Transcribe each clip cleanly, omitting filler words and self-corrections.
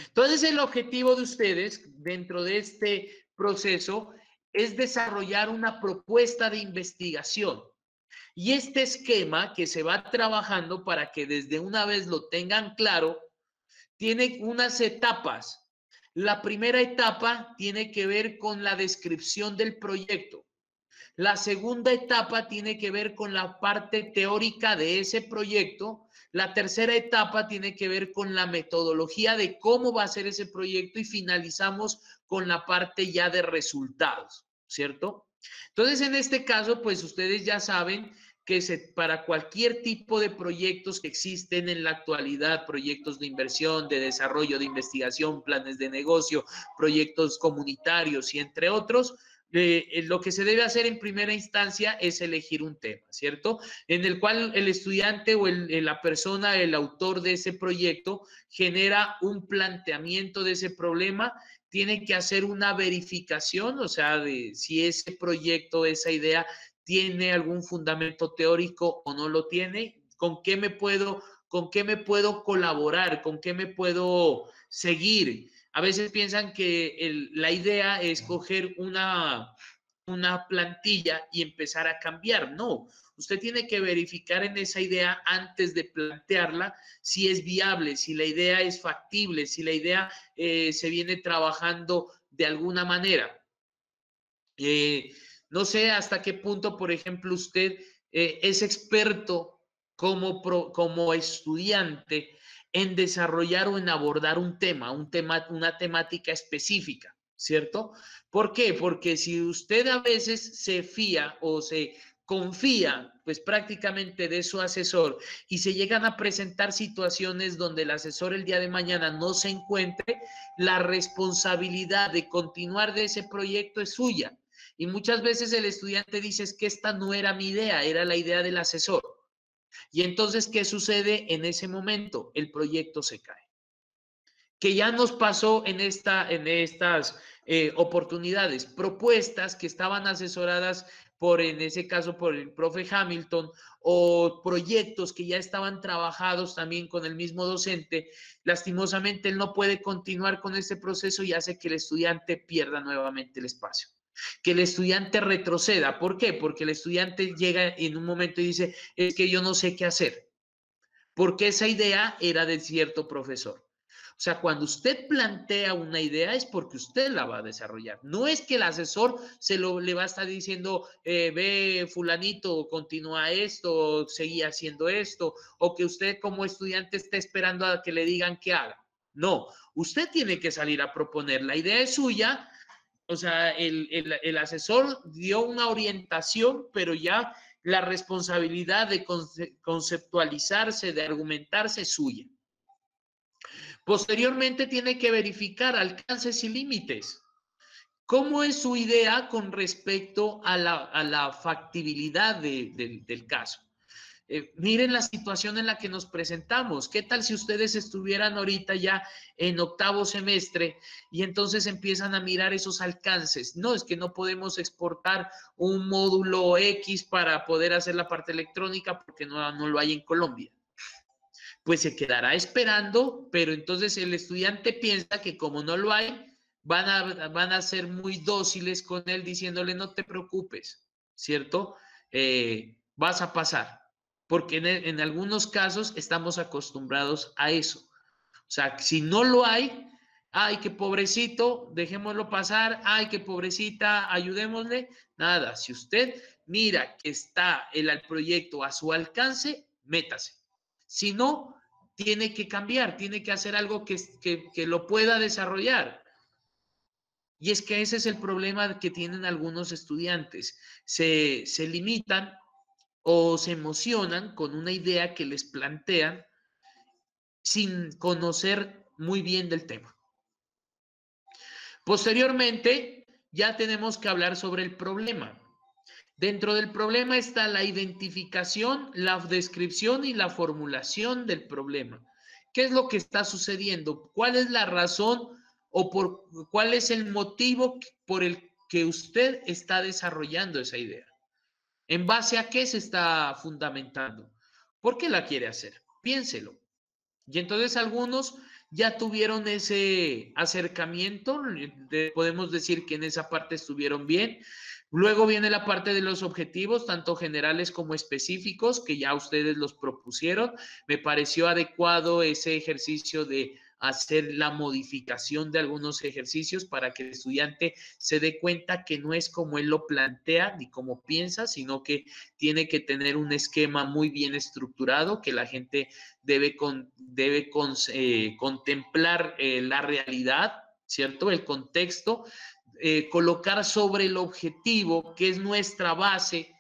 Entonces, el objetivo de ustedes dentro de este proceso es desarrollar una propuesta de investigación. Y este esquema que se va trabajando para que desde una vez lo tengan claro, tiene unas etapas. La primera etapa tiene que ver con la descripción del proyecto. La segunda etapa tiene que ver con la parte teórica de ese proyecto. La tercera etapa tiene que ver con la metodología de cómo va a ser ese proyecto y finalizamos con la parte ya de resultados, ¿cierto? Entonces, en este caso, pues ustedes ya saben que para cualquier tipo de proyectos que existen en la actualidad, proyectos de inversión, de desarrollo, de investigación, planes de negocio, proyectos comunitarios y entre otros, lo que se debe hacer en primera instancia es elegir un tema, ¿cierto? En el cual el estudiante o la persona, el autor de ese proyecto, genera un planteamiento de ese problema, tiene que hacer una verificación, o sea, de si ese proyecto, esa idea, tiene algún fundamento teórico o no lo tiene, con qué me puedo colaborar, con qué me puedo seguir. A veces piensan que la idea es coger una plantilla y empezar a cambiar. No, usted tiene que verificar en esa idea antes de plantearla si es viable, si la idea es factible, si la idea se viene trabajando de alguna manera. No sé hasta qué punto, por ejemplo, usted es experto como estudiante en desarrollar o en abordar un tema, una temática específica, ¿cierto? ¿Por qué? Porque si usted a veces se fía o se confía, pues prácticamente de su asesor y se llegan a presentar situaciones donde el asesor el día de mañana no se encuentre, la responsabilidad de continuar de ese proyecto es suya. Y muchas veces el estudiante dice, es que esta no era mi idea, era la idea del asesor. Y entonces, ¿qué sucede en ese momento? El proyecto se cae. Que ya nos pasó en estas oportunidades, propuestas que estaban asesoradas en ese caso, por el profe Hamilton, o proyectos que ya estaban trabajados también con el mismo docente. Lastimosamente, él no puede continuar con ese proceso y hace que el estudiante pierda nuevamente el espacio. Que el estudiante retroceda. ¿Por qué? Porque el estudiante llega en un momento y dice, es que yo no sé qué hacer, porque esa idea era de cierto profesor. O sea, cuando usted plantea una idea es porque usted la va a desarrollar. No es que el asesor le va a estar diciendo, ve fulanito, continúa esto, seguí haciendo esto, o que usted como estudiante esté esperando a que le digan qué haga. No, usted tiene que salir a proponer. La idea es suya. O sea, el asesor dio una orientación, pero ya la responsabilidad de conceptualizarse, de argumentarse es suya. Posteriormente tiene que verificar alcances y límites. ¿Cómo es su idea con respecto a la factibilidad del caso? Miren la situación en la que nos presentamos. ¿Qué tal si ustedes estuvieran ahorita ya en octavo semestre y entonces empiezan a mirar esos alcances? No, es que no podemos exportar un módulo X para poder hacer la parte electrónica porque no lo hay en Colombia. Pues se quedará esperando, pero entonces el estudiante piensa que como no lo hay, van a ser muy dóciles con él diciéndole no te preocupes, ¿cierto? Vas a pasar, porque en algunos casos estamos acostumbrados a eso. O sea, si no lo hay, ay, qué pobrecito, dejémoslo pasar, ay, qué pobrecita, ayudémosle. Nada, si usted mira que está el proyecto a su alcance, métase. Si no, tiene que cambiar, tiene que hacer algo que lo pueda desarrollar. Y es que ese es el problema que tienen algunos estudiantes. Se limitan o se emocionan con una idea que les plantean sin conocer muy bien del tema. Posteriormente, ya tenemos que hablar sobre el problema. Dentro del problema está la identificación, la descripción y la formulación del problema. ¿Qué es lo que está sucediendo? ¿Cuál es la razón o cuál es el motivo por el que usted está desarrollando esa idea? ¿En base a qué se está fundamentando? ¿Por qué la quiere hacer? Piénselo. Y entonces algunos ya tuvieron ese acercamiento, podemos decir que en esa parte estuvieron bien. Luego viene la parte de los objetivos, tanto generales como específicos, que ya ustedes los propusieron. Me pareció adecuado ese ejercicio de hacer la modificación de algunos ejercicios para que el estudiante se dé cuenta que no es como él lo plantea ni como piensa, sino que tiene que tener un esquema muy bien estructurado, que la gente debe contemplar la realidad, ¿cierto? El contexto, colocar sobre el objetivo, que es nuestra base,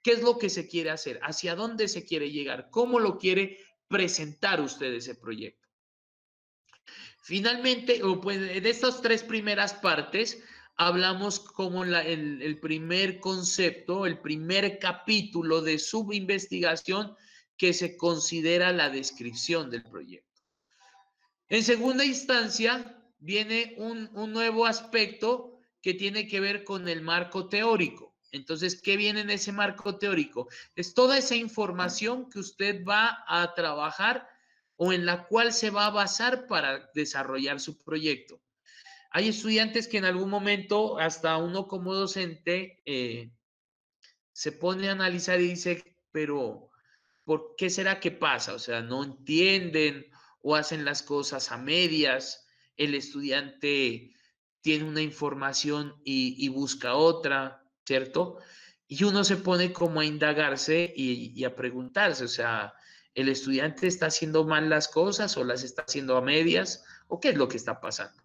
qué es lo que se quiere hacer, hacia dónde se quiere llegar, cómo lo quiere presentar usted ese proyecto. Finalmente, pues, de estas tres primeras partes, hablamos como el primer concepto, el primer capítulo de subinvestigación que se considera la descripción del proyecto. En segunda instancia, viene un nuevo aspecto que tiene que ver con el marco teórico. Entonces, ¿qué viene en ese marco teórico? Es toda esa información que usted va a trabajar o en la cual se va a basar para desarrollar su proyecto. Hay estudiantes que en algún momento, hasta uno como docente, se pone a analizar y dice, pero ¿por qué será que pasa? O sea, no entienden o hacen las cosas a medias. El estudiante tiene una información y busca otra, ¿cierto? Y uno se pone como a indagarse y a preguntarse, o sea, ¿el estudiante está haciendo mal las cosas o las está haciendo a medias? ¿O qué es lo que está pasando?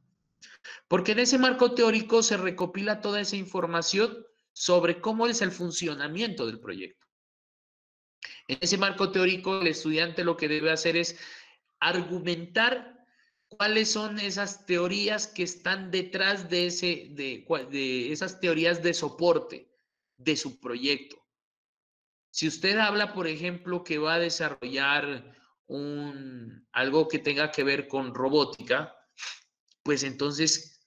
Porque en ese marco teórico se recopila toda esa información sobre cómo es el funcionamiento del proyecto. En ese marco teórico, el estudiante lo que debe hacer es argumentar cuáles son esas teorías que están detrás de esas teorías de soporte de su proyecto. Si usted habla, por ejemplo, que va a desarrollar algo que tenga que ver con robótica, pues entonces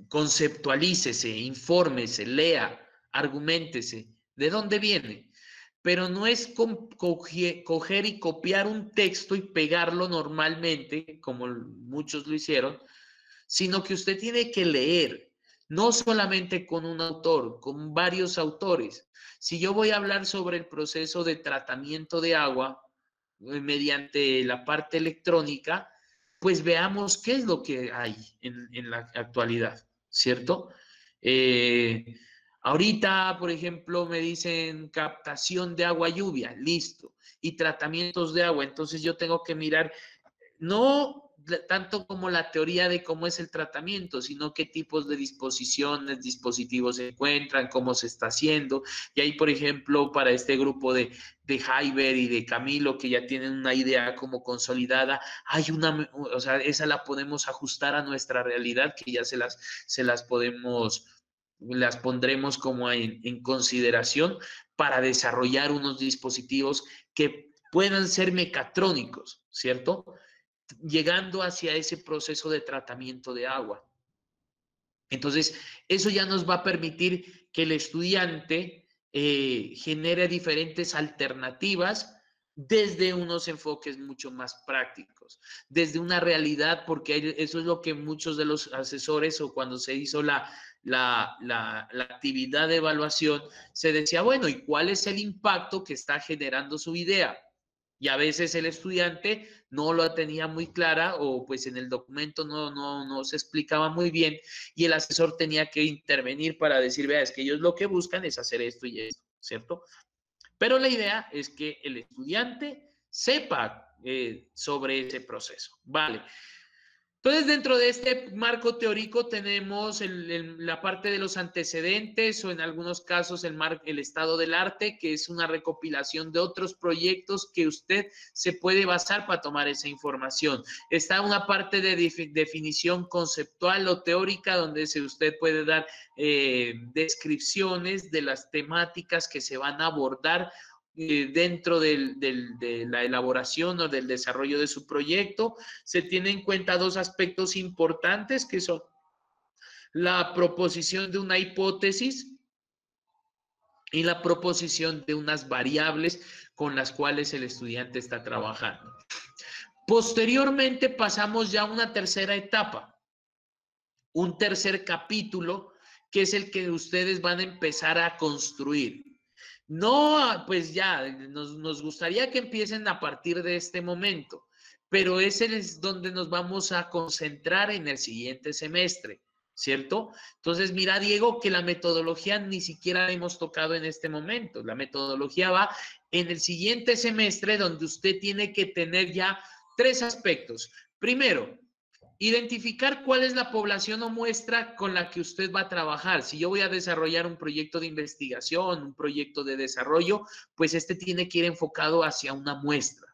conceptualícese, infórmese, lea, argumentese. ¿De dónde viene? Pero no es coger y copiar un texto y pegarlo normalmente, como muchos lo hicieron, sino que usted tiene que leer, no solamente con un autor, con varios autores. Si yo voy a hablar sobre el proceso de tratamiento de agua mediante la parte electrónica, pues veamos qué es lo que hay en la actualidad, ¿cierto? Ahorita, por ejemplo, me dicen captación de agua lluvia, listo, y tratamientos de agua, entonces yo tengo que mirar, no tanto como la teoría de cómo es el tratamiento, sino qué tipos de dispositivos se encuentran, cómo se está haciendo. Y ahí, por ejemplo, para este grupo de Jaiber y de Camilo, que ya tienen una idea como consolidada, hay o sea, esa la podemos ajustar a nuestra realidad, que ya las pondremos como en consideración para desarrollar unos dispositivos que puedan ser mecatrónicos, ¿cierto? Llegando hacia ese proceso de tratamiento de agua. Entonces, eso ya nos va a permitir que el estudiante genere diferentes alternativas desde unos enfoques mucho más prácticos, desde una realidad, porque eso es lo que muchos de los asesores o cuando se hizo la actividad de evaluación, se decía, bueno, ¿y cuál es el impacto que está generando su idea? Y a veces el estudiante no lo tenía muy clara o pues en el documento no se explicaba muy bien y el asesor tenía que intervenir para decir, vea, es que ellos lo que buscan es hacer esto y esto, ¿cierto? Pero la idea es que el estudiante sepa sobre ese proceso, ¿vale? Entonces, dentro de este marco teórico tenemos la parte de los antecedentes o en algunos casos el estado del arte, que es una recopilación de otros proyectos que usted se puede basar para tomar esa información. Está una parte de definición conceptual o teórica donde usted puede dar descripciones de las temáticas que se van a abordar dentro de la elaboración o del desarrollo de su proyecto. Se tienen en cuenta dos aspectos importantes que son la proposición de una hipótesis y la proposición de unas variables con las cuales el estudiante está trabajando. Posteriormente pasamos ya a una tercera etapa, un tercer capítulo, que es el que ustedes van a empezar a construir. No, pues ya, nos gustaría que empiecen a partir de este momento, pero ese es donde nos vamos a concentrar en el siguiente semestre, ¿cierto? Entonces, mira, Diego, que la metodología ni siquiera la hemos tocado en este momento. La metodología va en el siguiente semestre, donde usted tiene que tener ya tres aspectos. Primero, identificar cuál es la población o muestra con la que usted va a trabajar. Si yo voy a desarrollar un proyecto de investigación, un proyecto de desarrollo, pues este tiene que ir enfocado hacia una muestra.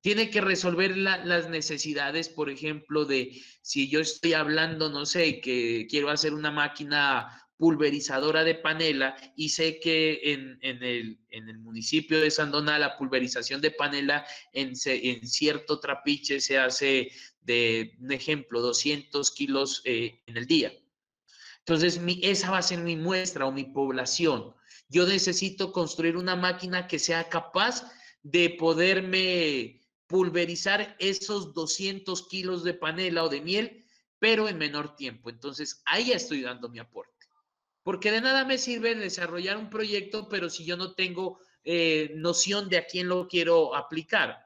Tiene que resolver las necesidades, por ejemplo, de si yo estoy hablando, no sé, que quiero hacer una máquina pulverizadora de panela y sé que en el municipio de Sandoná la pulverización de panela en cierto trapiche se hace de, un ejemplo, 200 kilos en el día. Entonces, esa va a ser mi muestra o mi población. Yo necesito construir una máquina que sea capaz de poderme pulverizar esos 200 kilos de panela o de miel, pero en menor tiempo. Entonces, ahí ya estoy dando mi aporte. Porque de nada me sirve desarrollar un proyecto, pero si yo no tengo noción de a quién lo quiero aplicar.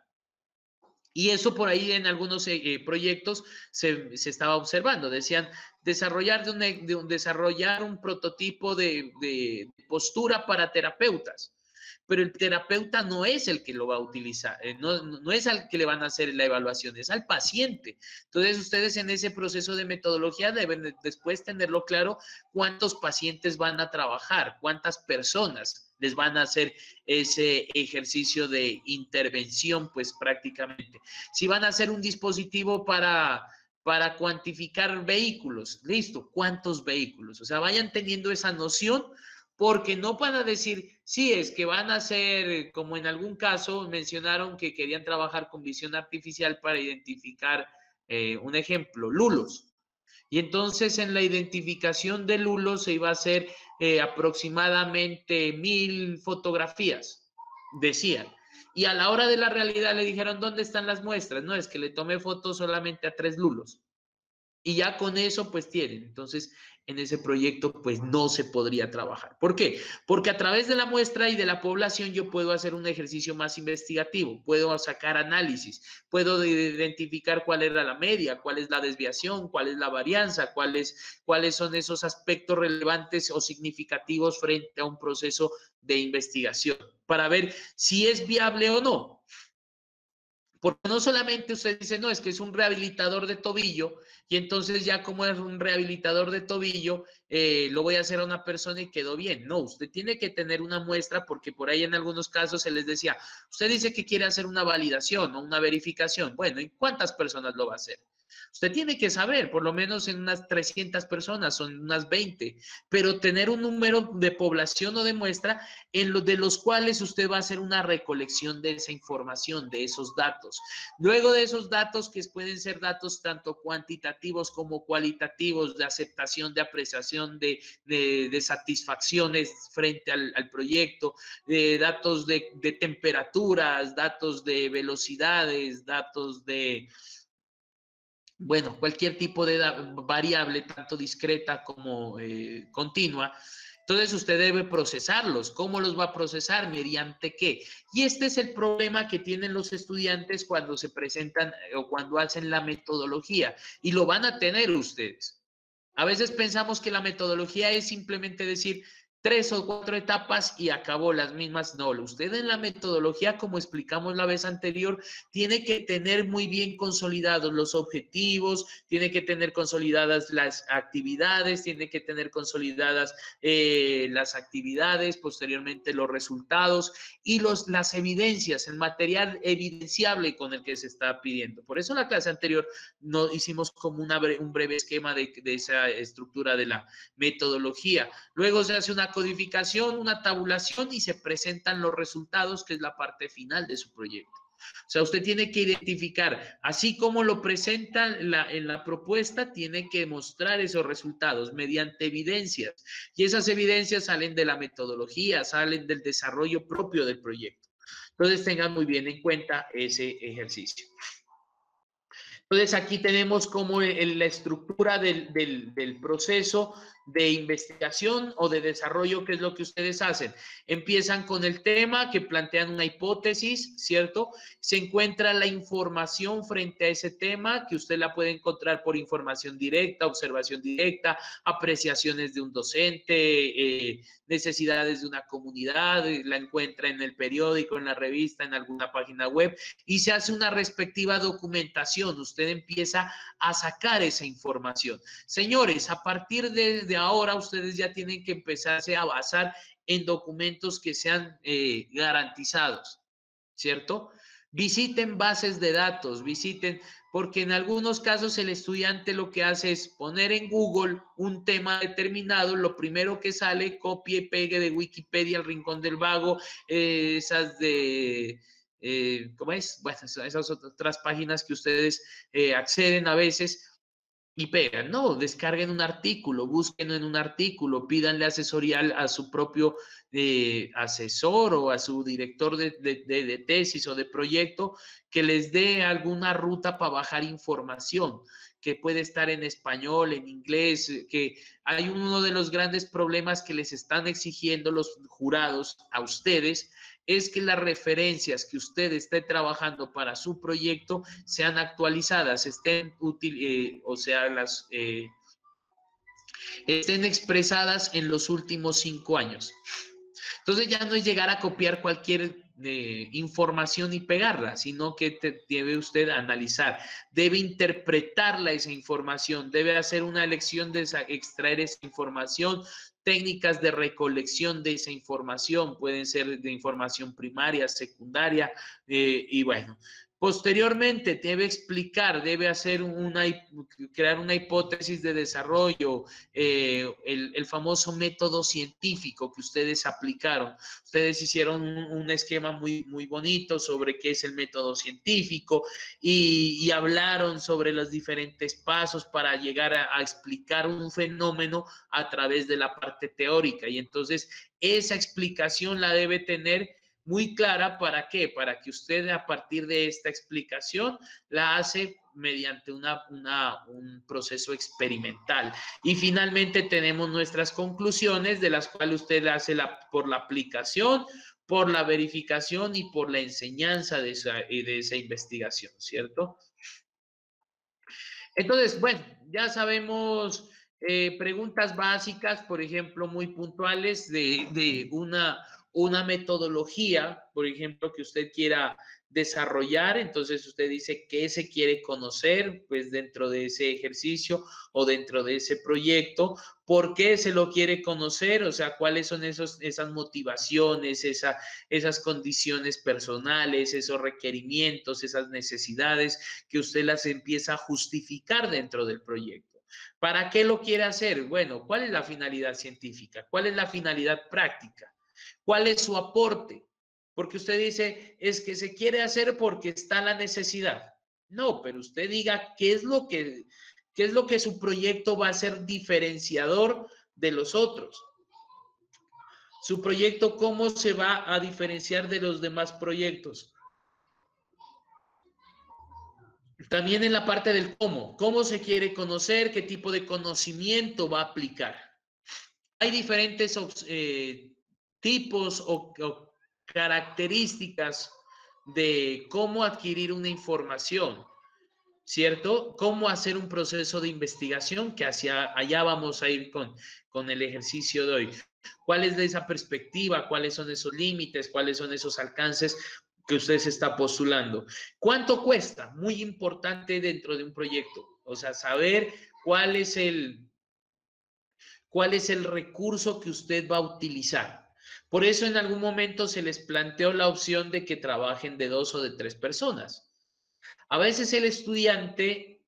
Y eso por ahí en algunos proyectos se estaba observando. Decían, desarrollar, desarrollar un prototipo de postura para terapeutas. Pero el terapeuta no es el que lo va a utilizar, no es al que le van a hacer la evaluación, es al paciente. Entonces, ustedes en ese proceso de metodología deben después tenerlo claro cuántos pacientes van a trabajar, cuántas personas les van a hacer ese ejercicio de intervención, pues prácticamente. Si van a hacer un dispositivo para cuantificar vehículos, listo, ¿cuántos vehículos? O sea, vayan teniendo esa noción porque no van a decir, sí, es que van a ser, como en algún caso mencionaron que querían trabajar con visión artificial para identificar, un ejemplo, lulos. Y entonces en la identificación de lulos se iba a hacer aproximadamente 1000 fotografías, decían. Y a la hora de la realidad le dijeron, ¿dónde están las muestras? No, es que le tomé fotos solamente a 3 lulos. Y ya con eso, pues tienen. Entonces, en ese proyecto, pues no se podría trabajar. ¿Por qué? Porque a través de la muestra y de la población yo puedo hacer un ejercicio más investigativo, puedo sacar análisis, puedo identificar cuál era la media, cuál es la desviación, cuál es la varianza, cuáles son esos aspectos relevantes o significativos frente a un proceso de investigación, para ver si es viable o no. Porque no solamente usted dice, no, es que es un rehabilitador de tobillo, y entonces ya como es un rehabilitador de tobillo, lo voy a hacer a una persona y quedó bien. No, usted tiene que tener una muestra porque por ahí en algunos casos se les decía, usted dice que quiere hacer una validación o una verificación. Bueno, ¿y cuántas personas lo va a hacer? Usted tiene que saber, por lo menos en unas 300 personas, son unas 20, pero tener un número de población o de muestra de los cuales usted va a hacer una recolección de esa información, de esos datos. Luego de esos datos, que pueden ser datos tanto cuantitativos como cualitativos, de aceptación, de apreciación, de satisfacciones frente al proyecto, datos de temperaturas, datos de velocidades, datos de, bueno, cualquier tipo de variable, tanto discreta como continua. Entonces usted debe procesarlos. ¿Cómo los va a procesar? ¿Mediante qué? Y este es el problema que tienen los estudiantes cuando se presentan o cuando hacen la metodología. Y lo van a tener ustedes. A veces pensamos que la metodología es simplemente decir 3 o 4 etapas y acabó las mismas. No, usted en la metodología, como explicamos la vez anterior, tiene que tener muy bien consolidados los objetivos, tiene que tener consolidadas las actividades, tiene que tener consolidadas las actividades, posteriormente los resultados y las evidencias, el material evidenciable con el que se está pidiendo. Por eso en la clase anterior no hicimos como un breve esquema de esa estructura de la metodología. Luego se hace una codificación, una tabulación y se presentan los resultados, que es la parte final de su proyecto. O sea, usted tiene que identificar, así como lo presenta en la propuesta, tiene que mostrar esos resultados mediante evidencias. Y esas evidencias salen de la metodología, salen del desarrollo propio del proyecto. Entonces, tengan muy bien en cuenta ese ejercicio. Entonces aquí tenemos como la estructura del proceso de investigación o de desarrollo, que es lo que ustedes hacen. Empiezan con el tema, que plantean una hipótesis, ¿cierto? Se encuentra la información frente a ese tema, que usted la puede encontrar por información directa, observación directa, apreciaciones de un docente, necesidades de una comunidad, la encuentra en el periódico, en la revista, en alguna página web, y se hace una respectiva documentación. Usted empieza a sacar esa información. Señores, a partir de ahora, ustedes ya tienen que empezarse a basar en documentos que sean garantizados, ¿cierto? Visiten bases de datos, visiten, porque en algunos casos el estudiante lo que hace es poner en Google un tema determinado, lo primero que sale, copie y pegue de Wikipedia al Rincón del Vago, esas de... ¿cómo es? Bueno, esas otras páginas que ustedes acceden a veces y pegan. No, descarguen un artículo, busquen en un artículo, pídanle asesoría a su propio asesor o a su director de tesis o de proyecto que les dé alguna ruta para bajar información, que puede estar en español, en inglés, que hay uno de los grandes problemas que les están exigiendo los jurados a ustedes, es que las referencias que usted esté trabajando para su proyecto sean actualizadas, estén o sea, estén expresadas en los últimos 5 años. Entonces ya no es llegar a copiar cualquier información y pegarla, sino que debe usted analizar, debe interpretarla esa información, debe hacer una elección de extraer esa información, técnicas de recolección de esa información, pueden ser de información primaria, secundaria, y bueno. Posteriormente debe explicar, debe hacer crear una hipótesis de desarrollo, el famoso método científico que ustedes aplicaron. Ustedes hicieron un esquema muy bonito sobre qué es el método científico y hablaron sobre los diferentes pasos para llegar a explicar un fenómeno a través de la parte teórica. Y entonces esa explicación la debe tener muy clara. ¿Para qué? Para que usted a partir de esta explicación la hace mediante un proceso experimental. Y finalmente tenemos nuestras conclusiones, de las cuales usted hace por la aplicación, por la verificación y por la enseñanza de esa investigación, ¿cierto? Entonces, bueno, ya sabemos preguntas básicas, por ejemplo, muy puntuales de una metodología, por ejemplo, que usted quiera desarrollar. Entonces usted dice qué se quiere conocer, pues dentro de ese ejercicio o dentro de ese proyecto, por qué se lo quiere conocer, o sea, cuáles son esas motivaciones, esas condiciones personales, esos requerimientos, esas necesidades que usted las empieza a justificar dentro del proyecto. ¿Para qué lo quiere hacer? Bueno, ¿cuál es la finalidad científica? ¿Cuál es la finalidad práctica? ¿Cuál es su aporte? Porque usted dice, es que se quiere hacer porque está la necesidad. No, pero usted diga qué es lo que su proyecto va a ser diferenciador de los otros. Su proyecto, ¿cómo se va a diferenciar de los demás proyectos? También en la parte del cómo se quiere conocer, qué tipo de conocimiento va a aplicar. Hay diferentes tipos o características de cómo adquirir una información, ¿cierto? Cómo hacer un proceso de investigación, que hacia allá vamos a ir con el ejercicio de hoy. ¿Cuál es de esa perspectiva? ¿Cuáles son esos límites? ¿Cuáles son esos alcances que usted se está postulando? ¿Cuánto cuesta? Muy importante dentro de un proyecto. O sea, saber cuál es el recurso que usted va a utilizar. Por eso en algún momento se les planteó la opción de que trabajen de 2 o de 3 personas. A veces el estudiante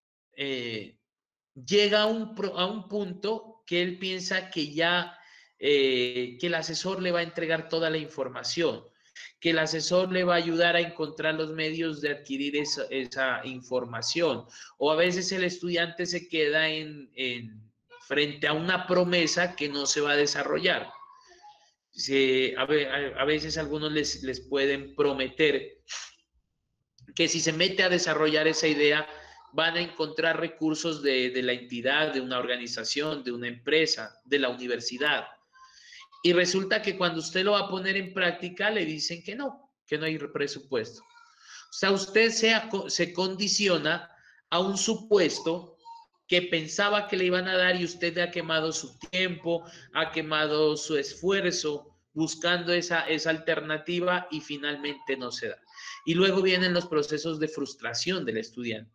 llega a un punto que él piensa que ya, que el asesor le va a entregar toda la información, que el asesor le va a ayudar a encontrar los medios de adquirir esa información. O a veces el estudiante se queda frente a una promesa que no se va a desarrollar. A veces algunos les pueden prometer que si se mete a desarrollar esa idea van a encontrar recursos de la entidad, de una organización, de una empresa, de la universidad. Y resulta que cuando usted lo va a poner en práctica, le dicen que no hay presupuesto. O sea, usted se condiciona a un supuesto que pensaba que le iban a dar y usted ha quemado su tiempo, ha quemado su esfuerzo buscando esa alternativa y finalmente no se da. Y luego vienen los procesos de frustración del estudiante.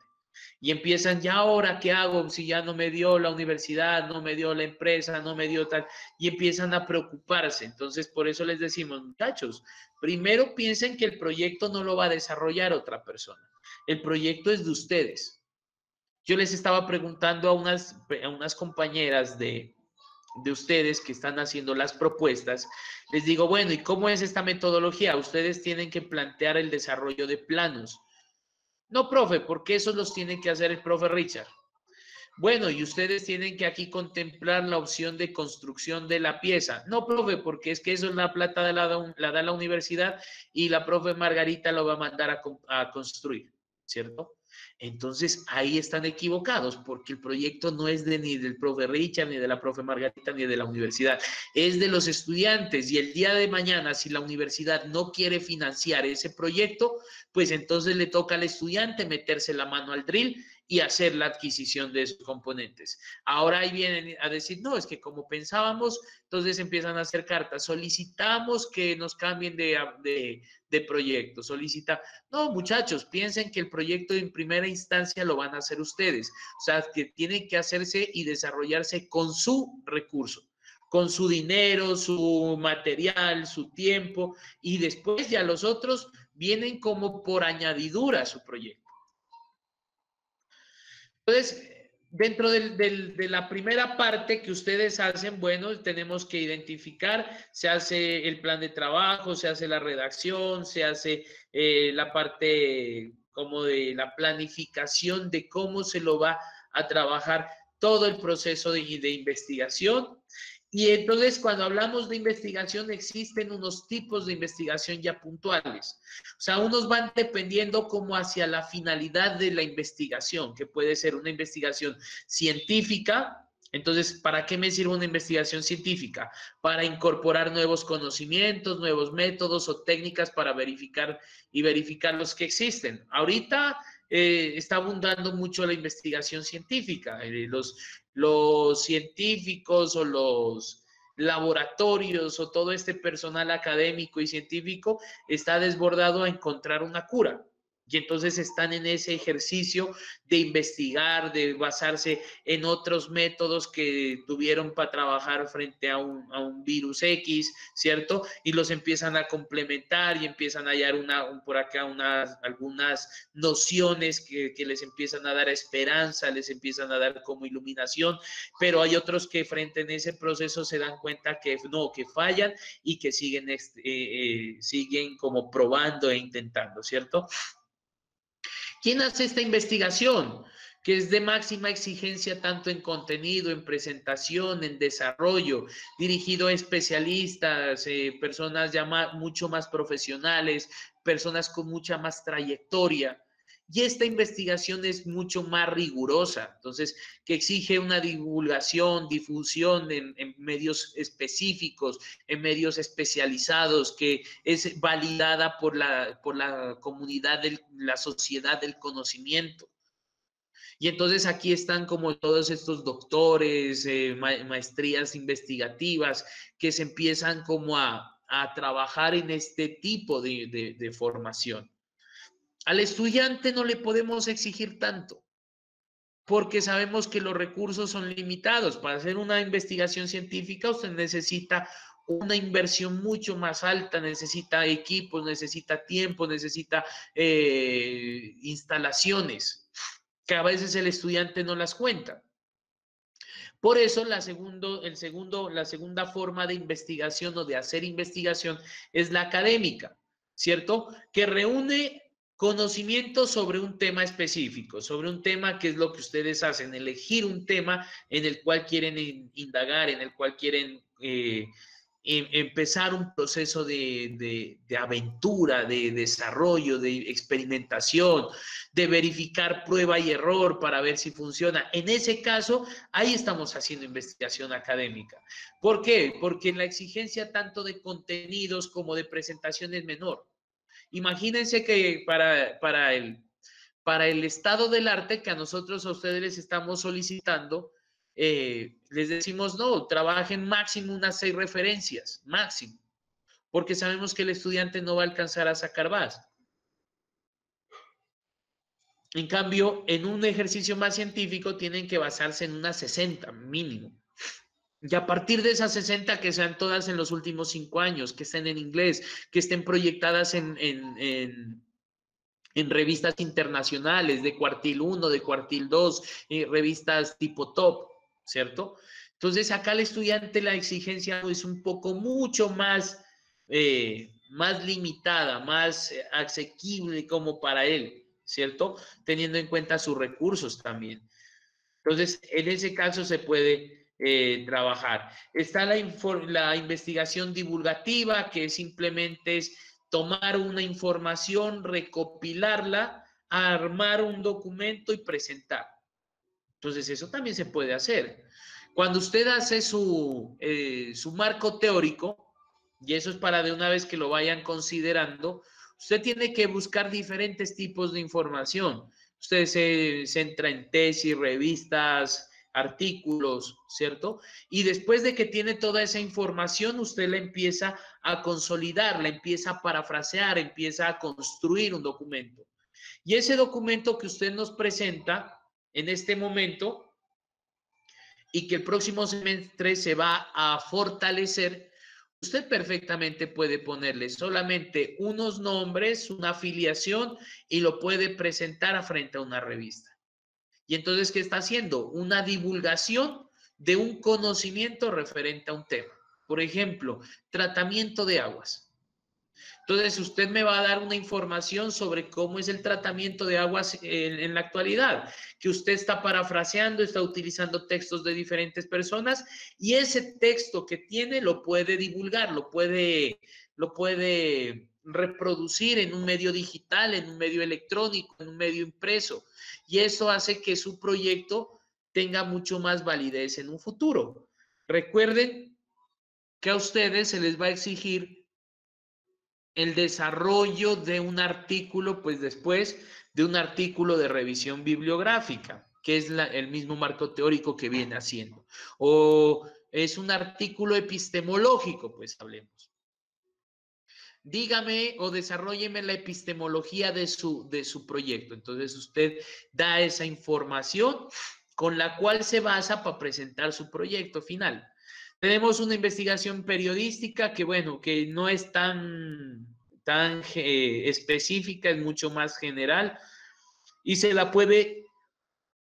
Y empiezan, ya ahora, ¿qué hago? Si ya no me dio la universidad, no me dio la empresa, no me dio tal, y empiezan a preocuparse. Entonces, por eso les decimos, muchachos, primero piensen que el proyecto no lo va a desarrollar otra persona. El proyecto es de ustedes. Yo les estaba preguntando a unas compañeras de ustedes que están haciendo las propuestas, les digo, bueno, ¿y cómo es esta metodología? Ustedes tienen que plantear el desarrollo de planos. No, profe, porque esos los tiene que hacer el profe Richard. Bueno, y ustedes tienen que aquí contemplar la opción de construcción de la pieza. No, profe, porque es que eso es la plata la da la universidad y la profe Margarita lo va a mandar a construir, ¿cierto? Entonces, ahí están equivocados, porque el proyecto no es ni del profe Richard, ni de la profe Margarita, ni de la universidad, es de los estudiantes. Y el día de mañana, si la universidad no quiere financiar ese proyecto, pues entonces le toca al estudiante meterse la mano al drill y hacer la adquisición de esos componentes. Ahora ahí vienen a decir, no, es que como pensábamos, entonces empiezan a hacer cartas, solicitamos que nos cambien de proyecto, no, muchachos, piensen que el proyecto en primera instancia lo van a hacer ustedes, o sea, que tienen que hacerse y desarrollarse con su recurso, con su dinero, su material, su tiempo, y después ya los otros vienen como por añadidura a su proyecto. Entonces, dentro de la primera parte que ustedes hacen, bueno, tenemos que identificar, se hace el plan de trabajo, se hace la redacción, se hace la parte como de la planificación de cómo se lo va a trabajar todo el proceso de investigación. Y entonces, cuando hablamos de investigación, existen unos tipos de investigación ya puntuales. O sea, unos van dependiendo como hacia la finalidad de la investigación, que puede ser una investigación científica. Entonces, ¿para qué me sirve una investigación científica? Para incorporar nuevos conocimientos, nuevos métodos o técnicas para verificar los que existen. Ahorita está abundando mucho la investigación científica. Los científicos o los laboratorios o todo este personal académico y científico está desbordado a encontrar una cura. Y entonces están en ese ejercicio de investigar, de basarse en otros métodos que tuvieron para trabajar frente a un virus X, ¿cierto? Y los empiezan a complementar y empiezan a hallar por acá algunas nociones que les empiezan a dar esperanza, les empiezan a dar como iluminación, pero hay otros que frente en ese proceso se dan cuenta que no, que fallan y que siguen como probando e intentando, ¿cierto? ¿Quién hace esta investigación? Que es de máxima exigencia tanto en contenido, en presentación, en desarrollo, dirigido a especialistas, personas ya mucho más profesionales, personas con mucha más trayectoria. Y esta investigación es mucho más rigurosa, entonces, que exige una divulgación, difusión en medios específicos, en medios especializados, que es validada por la comunidad, la sociedad del conocimiento. Y entonces aquí están como todos estos doctores, maestrías investigativas, que se empiezan como a trabajar en este tipo de formación. Al estudiante no le podemos exigir tanto, porque sabemos que los recursos son limitados. Para hacer una investigación científica usted necesita una inversión mucho más alta, necesita equipos, necesita tiempo, necesita instalaciones, que a veces el estudiante no las cuenta. Por eso la segunda forma de investigación o de hacer investigación es la académica, ¿cierto? Que reúne conocimiento sobre un tema específico, sobre un tema que es lo que ustedes hacen, elegir un tema en el cual quieren indagar, en el cual quieren empezar un proceso de aventura, de desarrollo, de experimentación, de verificar prueba y error para ver si funciona. En ese caso, ahí estamos haciendo investigación académica. ¿Por qué? Porque la exigencia tanto de contenidos como de presentación es menor. Imagínense que para el estado del arte que a nosotros, a ustedes les estamos solicitando, les decimos, no, trabajen máximo unas 6 referencias, máximo, porque sabemos que el estudiante no va a alcanzar a sacar más. En cambio, en un ejercicio más científico tienen que basarse en unas 60 mínimo. Y a partir de esas 60, que sean todas en los últimos 5 años, que estén en inglés, que estén proyectadas en revistas internacionales de cuartil 1, de cuartil 2, revistas tipo top, ¿cierto? Entonces acá el estudiante la exigencia es un poco mucho más, más limitada, más asequible como para él, ¿cierto? Teniendo en cuenta sus recursos también. Entonces, en ese caso se puede trabajar. Está la investigación divulgativa, que simplemente es tomar una información, recopilarla, armar un documento y presentar. Entonces, eso también se puede hacer. Cuando usted hace su marco teórico, y eso es para de una vez que lo vayan considerando, usted tiene que buscar diferentes tipos de información. Usted se centra en tesis, revistas, artículos, ¿cierto? Y después de que tiene toda esa información, usted la empieza a consolidar, la empieza a parafrasear, empieza a construir un documento. Y ese documento que usted nos presenta en este momento y que el próximo semestre se va a fortalecer, usted perfectamente puede ponerle solamente unos nombres, una afiliación y lo puede presentar frente a una revista. Y entonces, ¿qué está haciendo? Una divulgación de un conocimiento referente a un tema. Por ejemplo, tratamiento de aguas. Entonces, usted me va a dar una información sobre cómo es el tratamiento de aguas en la actualidad, que usted está parafraseando, está utilizando textos de diferentes personas y ese texto que tiene lo puede divulgar, lo puede reproducir en un medio digital, en un medio electrónico, en un medio impreso. Y eso hace que su proyecto tenga mucho más validez en un futuro. Recuerden que a ustedes se les va a exigir el desarrollo de un artículo, pues después de un artículo de revisión bibliográfica, que es el mismo marco teórico que viene haciendo. O es un artículo epistemológico, pues hablemos. Dígame o desarrolleme la epistemología de su proyecto. Entonces usted da esa información con la cual se basa para presentar su proyecto final. Tenemos una investigación periodística que, bueno, que no es tan específica, es mucho más general y se la puede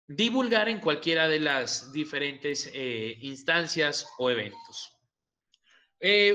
divulgar en cualquiera de las diferentes instancias o eventos.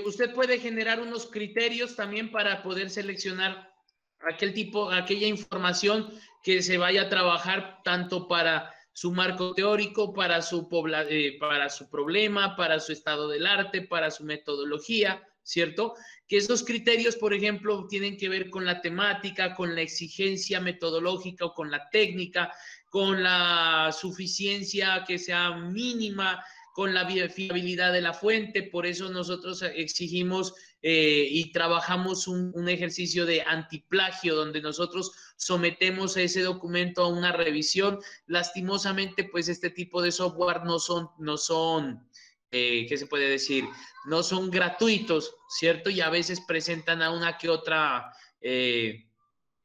Usted puede generar unos criterios también para poder seleccionar aquella información que se vaya a trabajar tanto para su marco teórico, para su problema, para su estado del arte, para su metodología, ¿cierto? Que esos criterios, por ejemplo, tienen que ver con la temática, con la exigencia metodológica o con la técnica, con la suficiencia que sea mínima, con la fiabilidad de la fuente. Por eso nosotros exigimos y trabajamos un ejercicio de antiplagio, donde nosotros sometemos ese documento a una revisión. Lastimosamente, pues este tipo de software no son ¿qué se puede decir? No son gratuitos, ¿cierto? Y a veces presentan a una que otra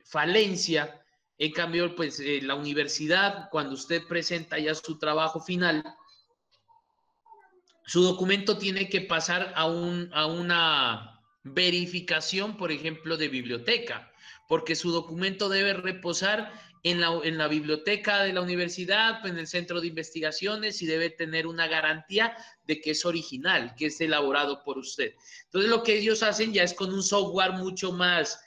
falencia. En cambio, pues la universidad, cuando usted presenta ya su trabajo final, su documento tiene que pasar a una verificación, por ejemplo, de biblioteca, porque su documento debe reposar en la biblioteca de la universidad, en el centro de investigaciones, y debe tener una garantía de que es original, que es elaborado por usted. Entonces, lo que ellos hacen ya es con un software mucho más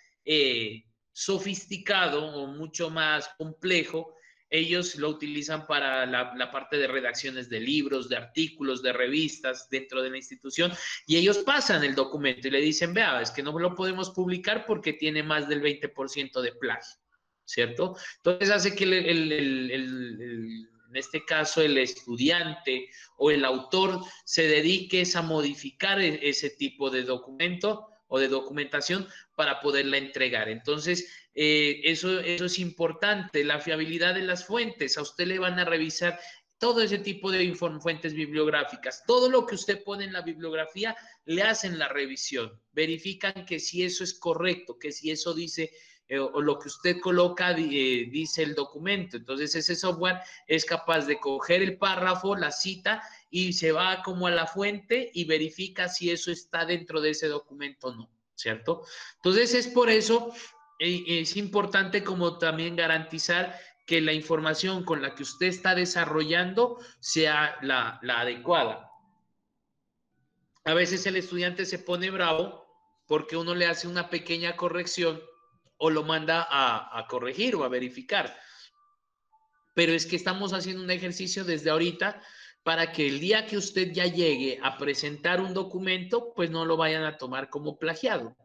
sofisticado o mucho más complejo. ellos lo utilizan para la parte de redacciones de libros, de artículos, de revistas dentro de la institución, y ellos pasan el documento y le dicen, vea, es que no lo podemos publicar porque tiene más del 20% de plagio, ¿cierto? Entonces hace que en este caso el estudiante o el autor se dedique a modificar ese tipo de documento o de documentación para poderla entregar. Entonces, eso es importante, la fiabilidad de las fuentes. A usted le van a revisar todo ese tipo de fuentes bibliográficas. Todo lo que usted pone en la bibliografía, le hacen la revisión. Verifican que si eso es correcto, que si eso dice o lo que usted coloca dice el documento. Entonces, ese software es capaz de coger el párrafo, la cita, y se va como a la fuente y verifica si eso está dentro de ese documento o no, ¿cierto? Entonces, es por eso es importante como también garantizar que la información con la que usted está desarrollando sea la adecuada. A veces el estudiante se pone bravo porque uno le hace una pequeña corrección o lo manda a corregir o a verificar. Pero es que estamos haciendo un ejercicio desde ahorita para que el día que usted ya llegue a presentar un documento, pues no lo vayan a tomar como plagiado.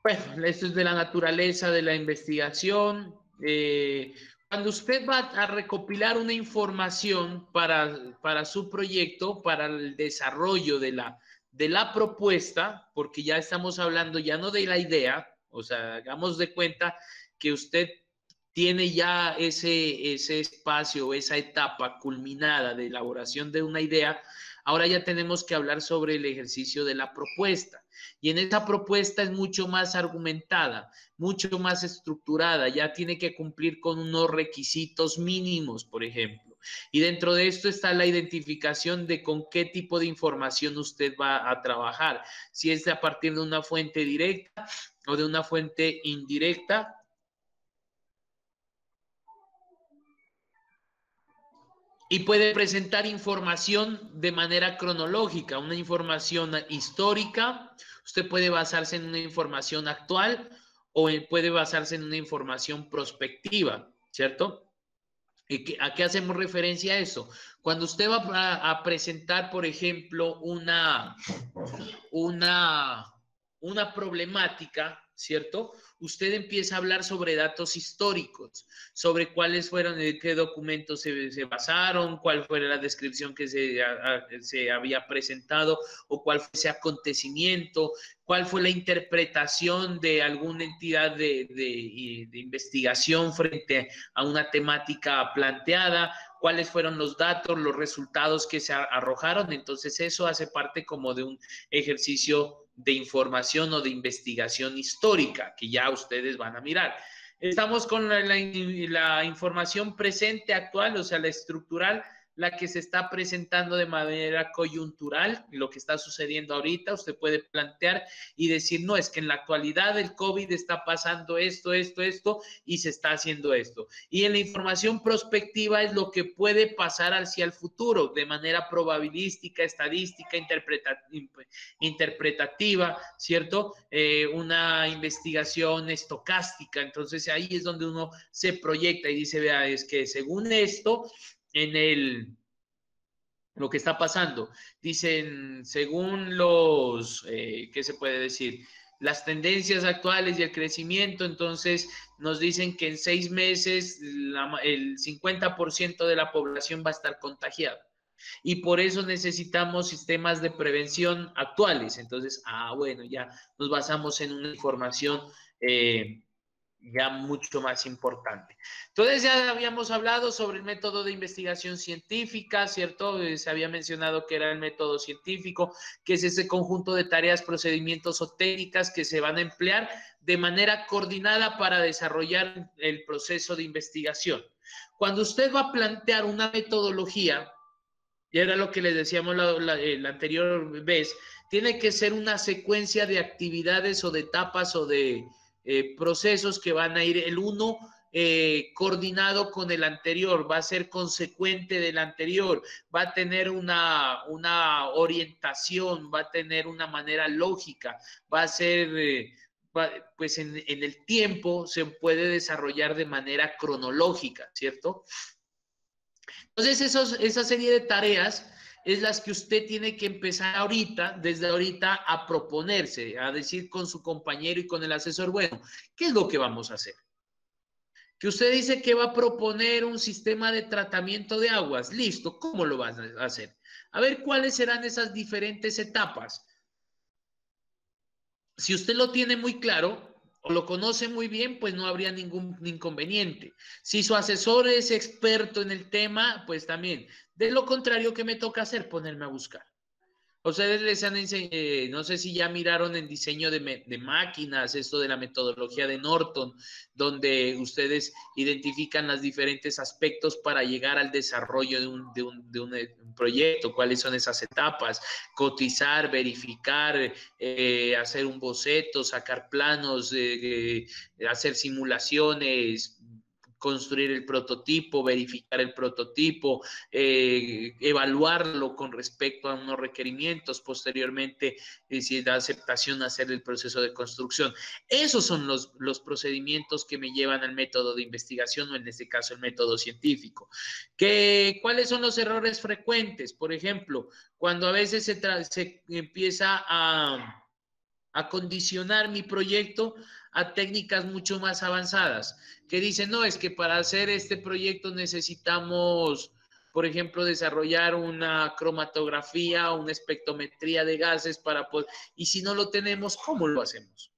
Bueno, esto es de la naturaleza de la investigación. Cuando usted va a recopilar una información para su proyecto, para el desarrollo de la propuesta, porque ya estamos hablando ya no de la idea, o sea, hagamos de cuenta que usted tiene ya ese espacio, esa etapa culminada de elaboración de una idea. Ahora ya tenemos que hablar sobre el ejercicio de la propuesta. Y en esta propuesta es mucho más argumentada, mucho más estructurada, ya tiene que cumplir con unos requisitos mínimos, por ejemplo. Y dentro de esto está la identificación de con qué tipo de información usted va a trabajar, si es a partir de una fuente directa o de una fuente indirecta. Y puede presentar información de manera cronológica, una información histórica. Usted puede basarse en una información actual o puede basarse en una información prospectiva, ¿cierto? ¿A qué hacemos referencia a eso? Cuando usted va a presentar, por ejemplo, una problemática, ¿cierto? Usted empieza a hablar sobre datos históricos, sobre cuáles fueron, qué documentos se basaron, cuál fue la descripción que se había presentado o cuál fue ese acontecimiento, cuál fue la interpretación de alguna entidad de investigación frente a una temática planteada, cuáles fueron los datos, los resultados que se arrojaron. Entonces eso hace parte como de un ejercicio de información o de investigación histórica que ya ustedes van a mirar. Estamos con la información presente actual, o sea, la estructural, la que se está presentando de manera coyuntural, lo que está sucediendo ahorita. Usted puede plantear y decir, no, es que en la actualidad el COVID está pasando esto, y se está haciendo esto. Y en la información prospectiva es lo que puede pasar hacia el futuro, de manera probabilística, estadística, interpretativa, ¿cierto? Una investigación estocástica. Entonces ahí es donde uno se proyecta y dice, vea, es que según esto, lo que está pasando, dicen, según ¿qué se puede decir? Las tendencias actuales y el crecimiento, entonces nos dicen que en 6 meses el 50% de la población va a estar contagiada. Y por eso necesitamos sistemas de prevención actuales. Entonces, bueno, ya nos basamos en una información ya mucho más importante. Entonces ya habíamos hablado sobre el método de investigación científica, ¿cierto? Se había mencionado que era el método científico, que es ese conjunto de tareas, procedimientos o técnicas que se van a emplear de manera coordinada para desarrollar el proceso de investigación. Cuando usted va a plantear una metodología, y era lo que les decíamos la anterior vez, tiene que ser una secuencia de actividades o de etapas o de procesos que van a ir el uno coordinado con el anterior, va a ser consecuente del anterior, va a tener una orientación, va a tener una manera lógica, va a ser pues en el tiempo se puede desarrollar de manera cronológica, ¿cierto? Entonces, esa serie de tareas es las que usted tiene que empezar ahorita, desde ahorita, a proponerse, a decir con su compañero y con el asesor, bueno, ¿qué es lo que vamos a hacer? Que usted dice que va a proponer un sistema de tratamiento de aguas. Listo, ¿cómo lo vas a hacer? A ver cuáles serán esas diferentes etapas. Si usted lo tiene muy claro o lo conoce muy bien, pues no habría ningún inconveniente. Si su asesor es experto en el tema, pues también. De lo contrario, ¿qué me toca hacer? Ponerme a buscar. Ustedes les han enseñado, no sé si ya miraron en diseño de máquinas, esto de la metodología de Norton, donde ustedes identifican los diferentes aspectos para llegar al desarrollo de un proyecto, cuáles son esas etapas, cotizar, verificar, hacer un boceto, sacar planos, hacer simulaciones, construir el prototipo, verificar el prototipo, evaluarlo con respecto a unos requerimientos, posteriormente, si da aceptación, hacer el proceso de construcción. Esos son los procedimientos que me llevan al método de investigación o en este caso el método científico. ¿Cuáles son los errores frecuentes? Por ejemplo, cuando a veces se empieza a condicionar mi proyecto a técnicas mucho más avanzadas, que dicen, no, es que para hacer este proyecto necesitamos, por ejemplo, desarrollar una cromatografía, una espectrometría de gases para poder, y si no lo tenemos, ¿cómo lo hacemos?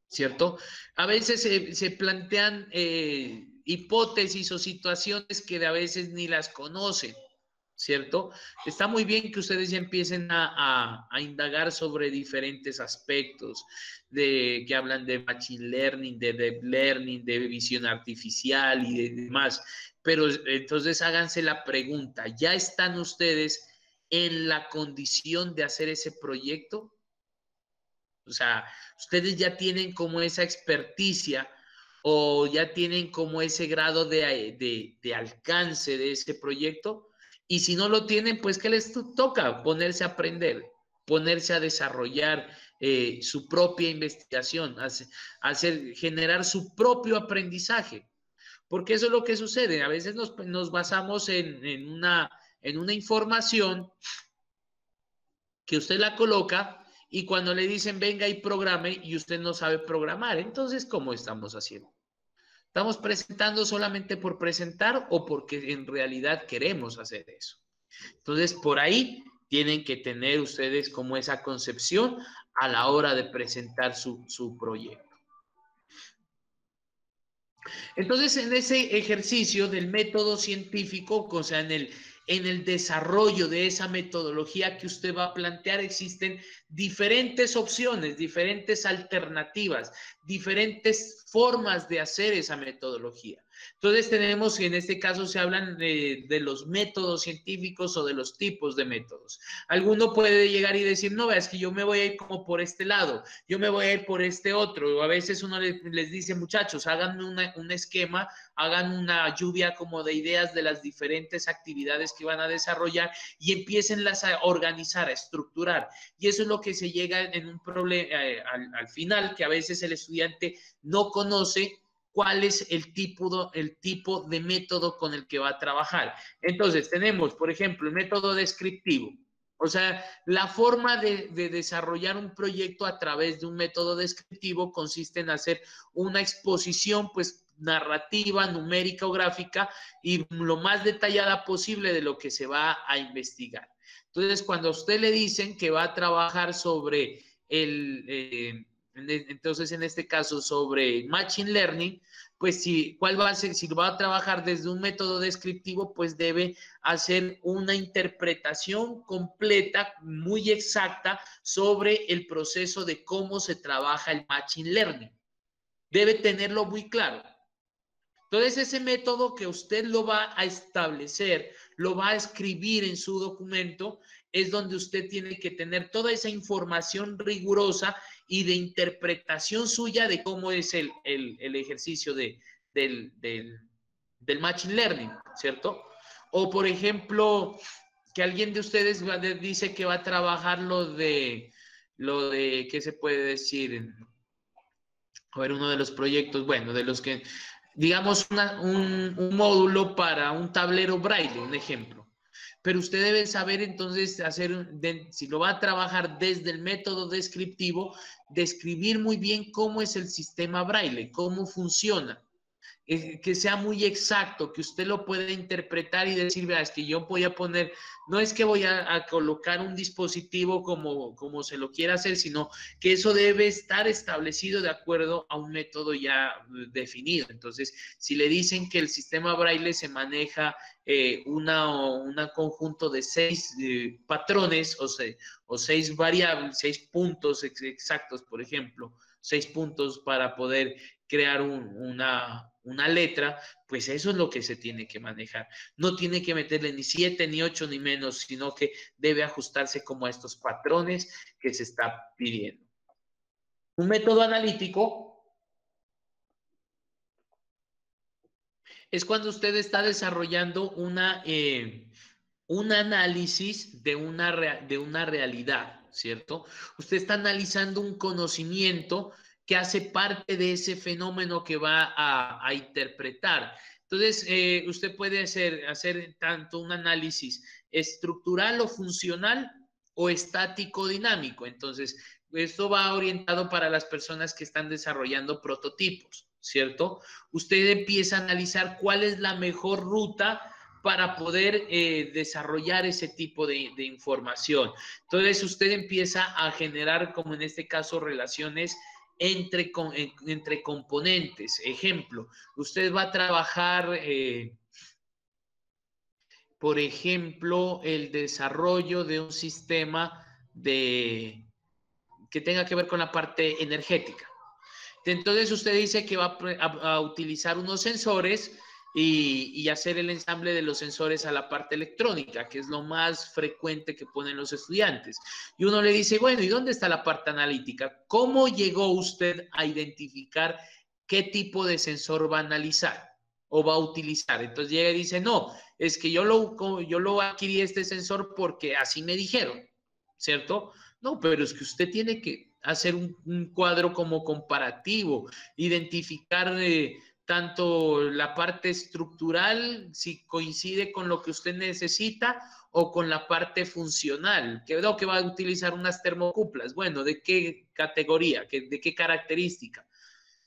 ¿Cierto? A veces se plantean hipótesis o situaciones que a veces ni las conocen. ¿Cierto? Está muy bien que ustedes ya empiecen a indagar sobre diferentes aspectos que hablan de machine learning, de deep learning, de visión artificial y de demás. Pero entonces háganse la pregunta, ¿ya están ustedes en la condición de hacer ese proyecto? O sea, ustedes ya tienen como esa experticia o ya tienen como ese grado de alcance de ese proyecto. Y si no lo tienen, pues ¿qué les toca? Ponerse a aprender, ponerse a desarrollar su propia investigación, generar su propio aprendizaje. Porque eso es lo que sucede. A veces nos basamos en una información que usted la coloca y cuando le dicen venga y programe y usted no sabe programar, entonces, ¿cómo estamos haciendo? ¿Estamos presentando solamente por presentar o porque en realidad queremos hacer eso? Entonces, por ahí tienen que tener ustedes como esa concepción a la hora de presentar su proyecto. Entonces, en ese ejercicio del método científico, o sea, en el desarrollo de esa metodología que usted va a plantear, existen diferentes opciones, diferentes alternativas, diferentes formas de hacer esa metodología. Entonces tenemos, en este caso se hablan de los métodos científicos o de los tipos de métodos. Alguno puede llegar y decir, no, es que yo me voy a ir como por este lado, yo me voy a ir por este otro. O a veces uno les dice, muchachos, hagan un esquema, hagan una lluvia como de ideas de las diferentes actividades que van a desarrollar y empiécenlas a organizar, a estructurar. Y eso es lo que se llega en un problema al final, que a veces el estudiante no conoce cuál es el tipo de método con el que va a trabajar. Entonces, tenemos, por ejemplo, el método descriptivo. O sea, la forma de desarrollar un proyecto a través de un método descriptivo consiste en hacer una exposición, pues, narrativa, numérica o gráfica y lo más detallada posible de lo que se va a investigar. Entonces, cuando a usted le dicen que va a trabajar sobre entonces en este caso sobre Machine Learning, pues ¿cuál va a ser? Si lo va a trabajar desde un método descriptivo, pues debe hacer una interpretación completa, muy exacta, sobre el proceso de cómo se trabaja el Machine Learning. Debe tenerlo muy claro. Entonces, ese método que usted lo va a establecer, lo va a escribir en su documento, es donde usted tiene que tener toda esa información rigurosa y de interpretación suya de cómo es el ejercicio del Machine Learning, ¿cierto? O, por ejemplo, que alguien de ustedes dice que va a trabajar lo de ¿qué se puede decir? a ver, uno de los proyectos, bueno, de los que, digamos, un módulo para un tablero braille, un ejemplo. Pero usted debe saber entonces si lo va a trabajar desde el método descriptivo, describir muy bien cómo es el sistema braille, cómo funciona. Que sea muy exacto, que usted lo pueda interpretar y decir, vea, es que yo voy a poner, no es que voy a colocar un dispositivo como se lo quiera hacer, sino que eso debe estar establecido de acuerdo a un método ya definido. Entonces, si le dicen que el sistema braille se maneja una conjunto de 6 patrones o 6 variables, 6 puntos exactos, por ejemplo, 6 puntos para poder crear una letra, pues eso es lo que se tiene que manejar. No tiene que meterle ni 7, ni 8, ni menos, sino que debe ajustarse como a estos patrones que se está pidiendo. Un método analítico es cuando usted está desarrollando un análisis de una realidad, ¿cierto? Usted está analizando un conocimiento que hace parte de ese fenómeno que va a interpretar. Entonces, usted puede hacer tanto un análisis estructural o funcional o estático dinámico. Entonces, esto va orientado para las personas que están desarrollando prototipos, ¿cierto? Usted empieza a analizar cuál es la mejor ruta para poder desarrollar ese tipo de información. Entonces usted empieza a generar, como en este caso, relaciones entre componentes. Ejemplo, usted va a trabajar, por ejemplo, el desarrollo de un sistema que tenga que ver con la parte energética. Entonces usted dice que va a utilizar unos sensores y hacer el ensamble de los sensores a la parte electrónica, que es lo más frecuente que ponen los estudiantes. Y uno le dice, bueno, ¿y dónde está la parte analítica? ¿Cómo llegó usted a identificar qué tipo de sensor va a analizar o va a utilizar? Entonces llega y dice, no, es que yo lo adquirí este sensor porque así me dijeron, ¿cierto? No, pero es que usted tiene que hacer un cuadro como comparativo, identificar tanto la parte estructural, si coincide con lo que usted necesita, o con la parte funcional. Creo que va a utilizar unas termocuplas. Bueno, ¿de qué categoría? ¿De qué característica?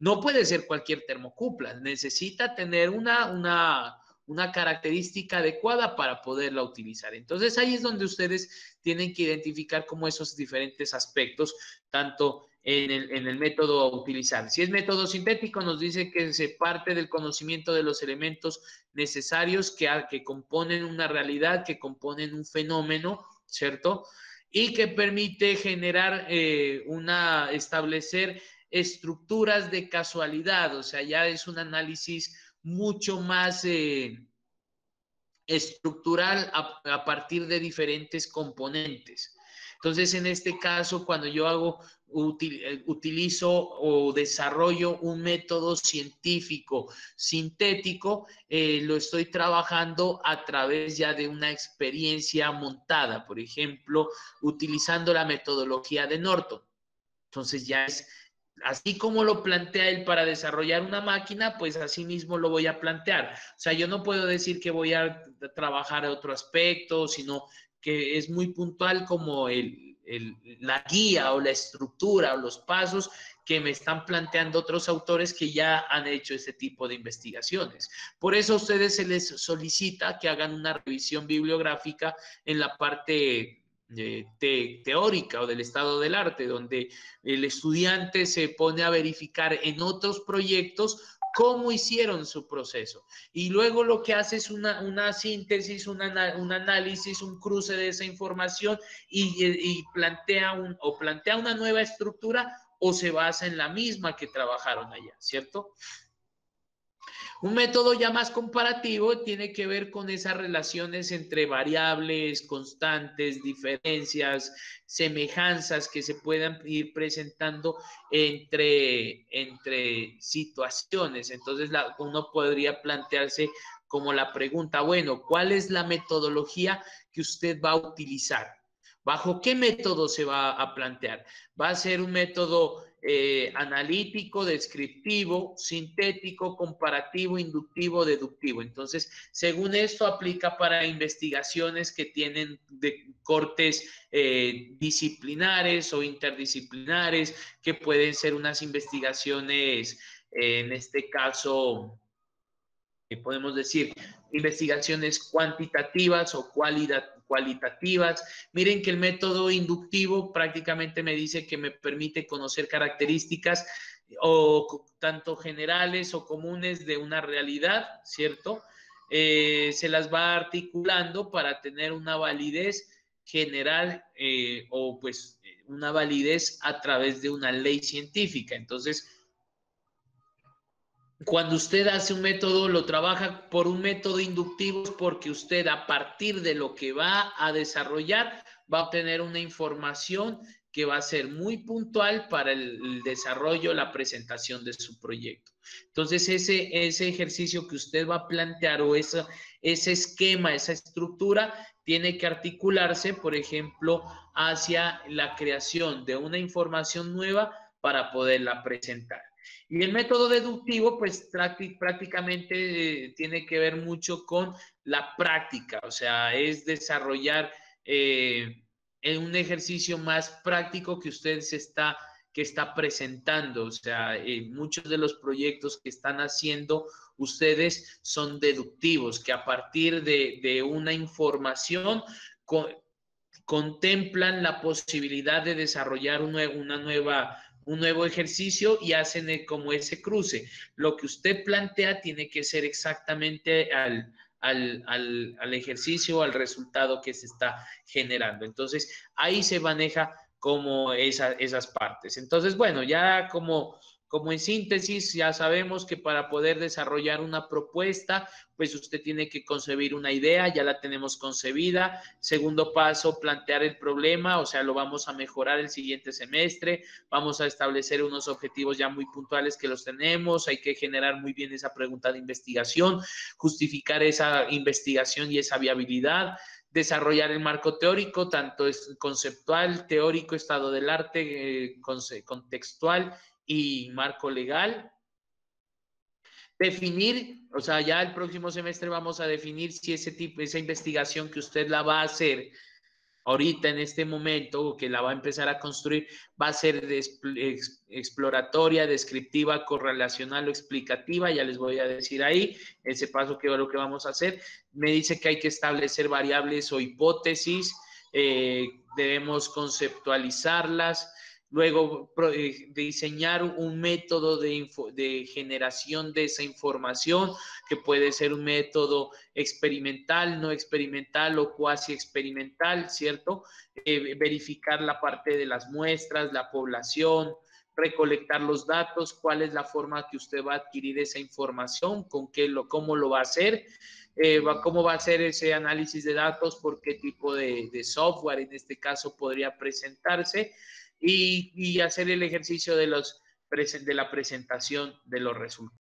No puede ser cualquier termocupla, necesita tener una característica adecuada para poderla utilizar. Entonces ahí es donde ustedes tienen que identificar como esos diferentes aspectos, tanto en el método a utilizar. Si es método sintético, nos dice que se parte del conocimiento de los elementos necesarios que componen una realidad, que componen un fenómeno, ¿cierto? Y que permite generar establecer estructuras de casualidad, o sea, ya es un análisis mucho más estructural a partir de diferentes componentes. Entonces, en este caso, cuando yo utilizo o desarrollo un método científico sintético, lo estoy trabajando a través ya de una experiencia montada, por ejemplo, utilizando la metodología de Norton. Entonces ya es así como lo plantea él para desarrollar una máquina, pues así mismo lo voy a plantear. O sea, yo no puedo decir que voy a trabajar otro aspecto, sino que es muy puntual como la guía o la estructura o los pasos que me están planteando otros autores que ya han hecho este tipo de investigaciones. Por eso a ustedes se les solicita que hagan una revisión bibliográfica en la parte teórica o del estado del arte, donde el estudiante se pone a verificar en otros proyectos cómo hicieron su proceso. Y luego lo que hace es una síntesis, un análisis, un cruce de esa información y plantea una nueva estructura o se basa en la misma que trabajaron allá, ¿cierto? Un método ya más comparativo tiene que ver con esas relaciones entre variables, constantes, diferencias, semejanzas que se puedan ir presentando entre situaciones. Entonces, uno podría plantearse como la pregunta, bueno, ¿cuál es la metodología que usted va a utilizar? ¿Bajo qué método se va a plantear? ¿Va a ser un método analítico, descriptivo, sintético, comparativo, inductivo, deductivo. Entonces, según esto, aplica para investigaciones que tienen de cortes disciplinares o interdisciplinares, que pueden ser unas investigaciones, en este caso, podemos decir, investigaciones cuantitativas o cualitativas. Miren que el método inductivo prácticamente me dice que me permite conocer características o tanto generales o comunes de una realidad, ¿cierto? Se las va articulando para tener una validez general o pues una validez a través de una ley científica. Entonces, cuando usted hace un método, lo trabaja por un método inductivo porque usted a partir de lo que va a desarrollar va a obtener una información que va a ser muy puntual para el desarrollo, la presentación de su proyecto. Entonces, ese ejercicio que usted va a plantear o ese esquema, esa estructura, tiene que articularse, por ejemplo, hacia la creación de una información nueva para poderla presentar. Y el método deductivo, pues prácticamente tiene que ver mucho con la práctica, o sea, es desarrollar en un ejercicio más práctico que usted que está presentando, o sea, muchos de los proyectos que están haciendo ustedes son deductivos, que a partir de una información contemplan la posibilidad de desarrollar un nuevo ejercicio y hacen como ese cruce. Lo que usted plantea tiene que ser exactamente al ejercicio, al resultado que se está generando. Entonces, ahí se maneja como esas partes. Entonces, bueno, ya como en síntesis, ya sabemos que para poder desarrollar una propuesta, pues usted tiene que concebir una idea, ya la tenemos concebida. Segundo paso, plantear el problema, o sea, lo vamos a mejorar el siguiente semestre, vamos a establecer unos objetivos ya muy puntuales que los tenemos, hay que generar muy bien esa pregunta de investigación, justificar esa investigación y esa viabilidad, desarrollar el marco teórico, tanto es conceptual, teórico, estado del arte, contextual y marco legal. Definir, o sea, ya el próximo semestre vamos a definir si esa investigación que usted la va a hacer ahorita en este momento o que la va a empezar a construir va a ser exploratoria, descriptiva, correlacional o explicativa. Ya les voy a decir ahí ese paso que es lo que vamos a hacer. Me dice que hay que establecer variables o hipótesis, debemos conceptualizarlas. Luego, diseñar un método de generación de esa información, que puede ser un método experimental, no experimental o cuasi experimental, ¿cierto? Verificar la parte de las muestras, la población, recolectar los datos, cuál es la forma que usted va a adquirir esa información, cómo lo va a hacer. Cómo va a ser ese análisis de datos, por qué tipo de software en este caso podría presentarse y hacer el ejercicio de la presentación de los resultados.